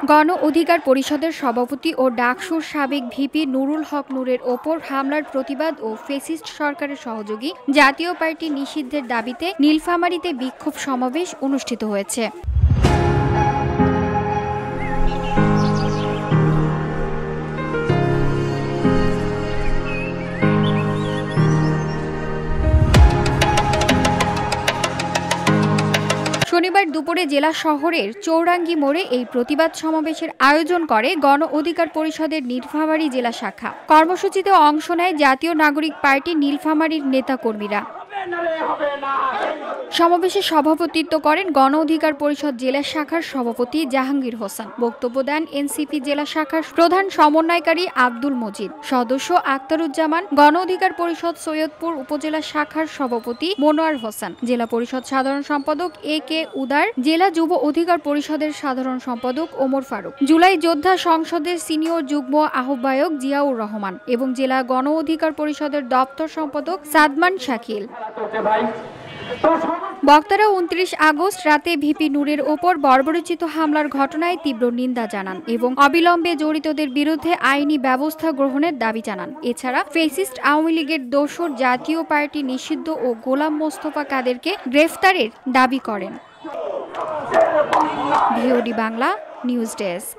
গণ অধিকার পরিষদের সভাপতি ও ডাকসুর সাবেক ভিপি নুরুল হক নূরের ওপর হামলার প্রতিবাদ ও ফ্যাসিস্ট সরকারের সহযোগী জাতীয় পার্টি নিষিদ্ধের দাবিতে নীলফামারীতে বিক্ষোভ সমাবেশ অনুষ্ঠিত হয়েছে। শনিবার দুপুরে জেলা শহরের চৌরাঙ্গি মোড়ে এই প্রতিবাদ সমাবেশের আয়োজন করে গণ অধিকার পরিষদের নীলফামারী জেলা শাখা। কর্মসূচিতে অংশ নেয় জাতীয় নাগরিক পার্টি নীলফামারীর নেতাকর্মীরা। সমাবেশে সভাপতিত্ব করেন গণ অধিকার পরিষদ জেলা শাখার সভাপতি জাহাঙ্গীর হোসেন। বক্তব্য দেন এনসিপি জেলা শাখার প্রধান সমন্বয়কারী আব্দুল মজিদ, সদস্য আক্তারুজ্জামান, গণ অধিকার পরিষদ সৈয়দপুর উপজেলা শাখার সভাপতি মনোয়ার হোসেন, জেলা পরিষদ সাধারণ সম্পাদক এ কে উদার, জেলা যুব অধিকার পরিষদের সাধারণ সম্পাদক ওমর ফারুক, জুলাই যোদ্ধা সংসদের সিনিয়র যুগ্ম আহ্বায়ক জিয়াউর রহমান এবং জেলা গণ অধিকার পরিষদের দপ্তর সম্পাদক সাদমান শাকিল। বক্তারা ২৯ আগস্ট রাতে ভিপি নূরের ওপর বর্বরোচিত হামলার ঘটনায় তীব্র নিন্দা জানান এবং অবিলম্বে জড়িতদের বিরুদ্ধে আইনি ব্যবস্থা গ্রহণের দাবি জানান। এছাড়া ফ্যাসিস্ট আওয়ামী লীগের দোসর জাতীয় পার্টি নিষিদ্ধ ও গোলাম মোস্তফা কাদেরকে গ্রেফতারের দাবি করেন। VOD Bangla news desk.